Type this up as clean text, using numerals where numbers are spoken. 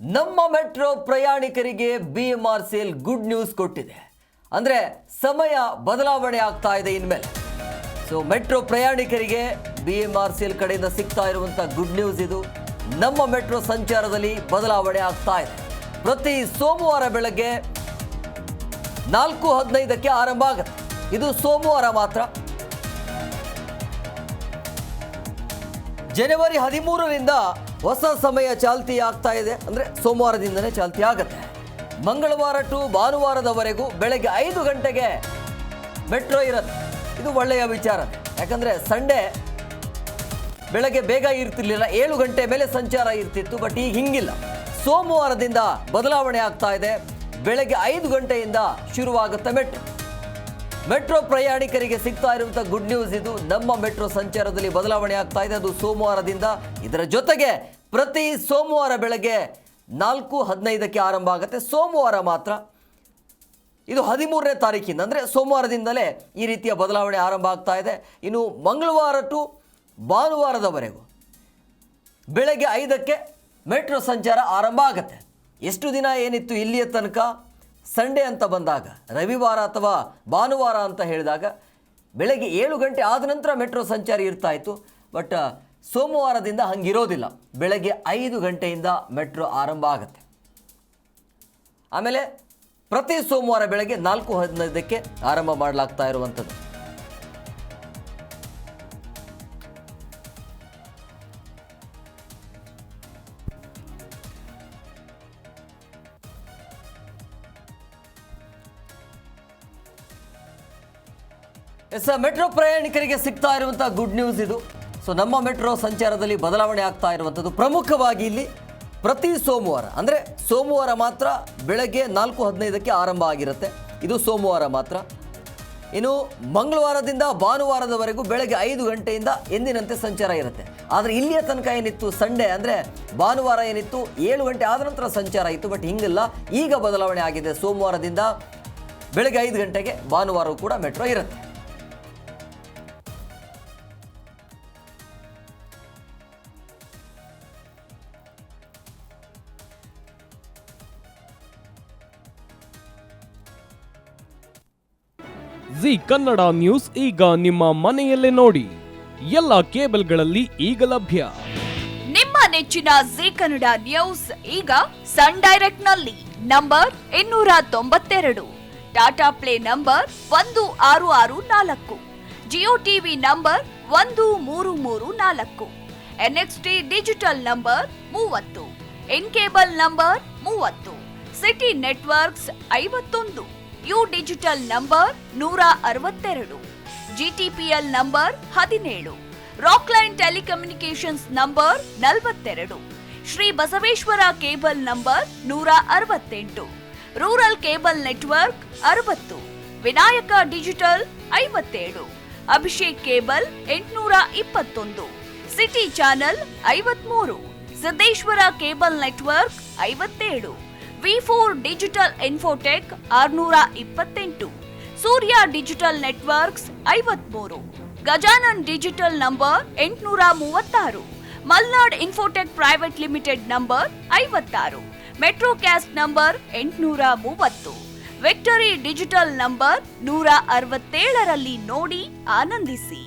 ನಮ್ಮ ಮೆಟ್ರೋ ಪ್ರಯಾಣಿಕರಿಗೆ BMRCL good news ಕೊಟ್ಟಿದೆ. ಅಂದರೆ ಸಮಯ ಬದಲಾವಣೆ ಆಗ್ತಾ ಇದೆ ಇನ್ಮೇಲೆ. ಸೊ ಮೆಟ್ರೋ ಪ್ರಯಾಣಿಕರಿಗೆ BMRCL ಕಡೆಯಿಂದ ಸಿಗ್ತಾ ಇರುವಂಥ ಗುಡ್ ನ್ಯೂಸ್ ಇದು. ನಮ್ಮ ಮೆಟ್ರೋ ಸಂಚಾರದಲ್ಲಿ ಬದಲಾವಣೆ ಆಗ್ತಾ ಇದೆ. ಪ್ರತಿ ಸೋಮವಾರ ಬೆಳಗ್ಗೆ 4:15ಕ್ಕೆ ಆರಂಭ ಆಗುತ್ತೆ. ಇದು ಸೋಮವಾರ ಮಾತ್ರ. ಜನವರಿ 13ರಿಂದ ಹೊಸ ಸಮಯ ಚಾಲ್ತಿ ಆಗ್ತಾ ಇದೆ. ಅಂದರೆ ಸೋಮವಾರದಿಂದನೇ ಚಾಲ್ತಿ ಆಗುತ್ತೆ. ಮಂಗಳವಾರ ಟು ಭಾನುವಾರದವರೆಗೂ ಬೆಳಗ್ಗೆ 5 ಗಂಟೆಗೆ ಮೆಟ್ರೋ ಇರುತ್ತೆ. ಇದು ಒಳ್ಳೆಯ ವಿಚಾರ. ಯಾಕಂದರೆ ಸಂಡೇ ಬೆಳಗ್ಗೆ ಬೇಗ ಇರ್ತಿರ್ಲಿಲ್ಲ, 7 ಗಂಟೆ ಮೇಲೆ ಸಂಚಾರ ಇರ್ತಿತ್ತು. ಬಟ್ ಈಗ ಹಿಂಗಿಲ್ಲ. ಸೋಮವಾರದಿಂದ ಬದಲಾವಣೆ ಆಗ್ತಾ ಇದೆ. ಬೆಳಗ್ಗೆ 5 ಗಂಟೆಯಿಂದ ಶುರುವಾಗುತ್ತೆ ಮೆಟ್ರೋ ಪ್ರಯಾಣಿಕರಿಗೆ ಸಿಗ್ತಾ ಇರುವಂಥ ಗುಡ್ ನ್ಯೂಸ್ ಇದು. ನಮ್ಮ ಮೆಟ್ರೋ ಸಂಚಾರದಲ್ಲಿ ಬದಲಾವಣೆ ಆಗ್ತಾ ಇದೆ, ಅದು ಸೋಮವಾರದಿಂದ. ಇದರ ಜೊತೆಗೆ ಪ್ರತಿ ಸೋಮವಾರ ಬೆಳಗ್ಗೆ 4:15ಕ್ಕೆ ಆರಂಭ ಆಗುತ್ತೆ. ಸೋಮವಾರ ಮಾತ್ರ. ಇದು 13ನೇ ತಾರೀಕಿಂದ, ಅಂದರೆ ಸೋಮವಾರದಿಂದಲೇ ಈ ರೀತಿಯ ಬದಲಾವಣೆ ಆರಂಭ ಆಗ್ತಾ ಇದೆ. ಇನ್ನು ಮಂಗಳವಾರ ಟು ಭಾನುವಾರದವರೆಗೂ ಬೆಳಗ್ಗೆ 5ಕ್ಕೆ ಮೆಟ್ರೋ ಸಂಚಾರ ಆರಂಭ ಆಗುತ್ತೆ. ಎಷ್ಟು ದಿನ ಏನಿತ್ತು ಇಲ್ಲಿಯ ತನಕ, ಸಂಡೇ ಅಂತ ಬಂದಾಗ, ರವಿವಾರ ಅಥವಾ ಭಾನುವಾರ ಅಂತ ಹೇಳಿದಾಗ ಬೆಳಗ್ಗೆ 7 ಗಂಟೆ ಆದ ನಂತರ ಮೆಟ್ರೋ ಸಂಚಾರ ಇರ್ತಾ ಇತ್ತು. ಬಟ್ ಸೋಮವಾರದಿಂದ ಹಂಗಿರೋದಿಲ್ಲ. ಬೆಳಗ್ಗೆ 5 ಗಂಟೆಯಿಂದ ಮೆಟ್ರೋ ಆರಂಭ ಆಗುತ್ತೆ. ಆಮೇಲೆ ಪ್ರತಿ ಸೋಮವಾರ ಬೆಳಗ್ಗೆ 4:15ಕ್ಕೆ ಆರಂಭ ಮಾಡಲಾಗ್ತಾ ಇರುವಂಥದ್ದು. ಮೆಟ್ರೋ ಪ್ರಯಾಣಿಕರಿಗೆ ಸಿಗ್ತಾ ಇರುವಂಥ ಗುಡ್ ನ್ಯೂಸ್ ಇದು. ಸೊ ನಮ್ಮ ಮೆಟ್ರೋ ಸಂಚಾರದಲ್ಲಿ ಬದಲಾವಣೆ ಆಗ್ತಾ ಇರುವಂಥದ್ದು ಪ್ರಮುಖವಾಗಿ ಇಲ್ಲಿ ಪ್ರತಿ ಸೋಮವಾರ, ಅಂದರೆ ಸೋಮವಾರ ಮಾತ್ರ ಬೆಳಗ್ಗೆ 4:15ಕ್ಕೆ ಆರಂಭ ಆಗಿರುತ್ತೆ. ಇದು ಸೋಮವಾರ ಮಾತ್ರ. ಇನ್ನು ಮಂಗಳವಾರದಿಂದ ಭಾನುವಾರದವರೆಗೂ ಬೆಳಗ್ಗೆ 5 ಗಂಟೆಯಿಂದ ಎಂದಿನಂತೆ ಸಂಚಾರ ಇರುತ್ತೆ. ಆದರೆ ಇಲ್ಲಿಯ ತನಕ ಏನಿತ್ತು ಸಂಡೇ, ಅಂದರೆ ಭಾನುವಾರ ಏನಿತ್ತು 7 ಗಂಟೆ ಆದ ನಂತರ ಸಂಚಾರ ಇತ್ತು. ಬಟ್ ಹಿಂಗಿಲ್ಲ, ಈಗ ಬದಲಾವಣೆ ಆಗಿದೆ. ಸೋಮವಾರದಿಂದ ಬೆಳಗ್ಗೆ 5 ಗಂಟೆಗೆ ಭಾನುವಾರವೂ ಕೂಡ ಮೆಟ್ರೋ ಇರುತ್ತೆ. ಜಿ ಕನ್ನಡ ನ್ಯೂಸ್ ಈಗ ನಿಮ್ಮ ಮನೆಯಲ್ಲೇ ನೋಡಿ. ಎಲ್ಲ ಕೇಬಲ್ಗಳಲ್ಲಿ ಈಗ ಲಭ್ಯ. ನಿಮ್ಮ ನೆಚ್ಚಿನ ಜಿ ಕನ್ನಡ ನ್ಯೂಸ್ ಈಗ ಸನ್ ಡೈರೆಕ್ಟ್ ನಲ್ಲಿ number 292, Tata play number 1664, Jio TV number 1334, NXT digital number 30, in cable number 30, city networks 51, U digital number 162, GTPL number 17, Rockline telecommunications number 42, Shri Basaveshwara cable number 168, rural cable network 60, Vinayaka digital 57, Abhishek cable 821, city channel 53, Siddeshwara cable network 57, V4 digital Infotech 628, Surya digital networks 53, Gajanan digital number 836, Malnad Infotech private limited number 56, metro cast number 830, victory digital number 167ರಲ್ಲಿ ನೋಡಿ ಆನಂದಿಸಿ.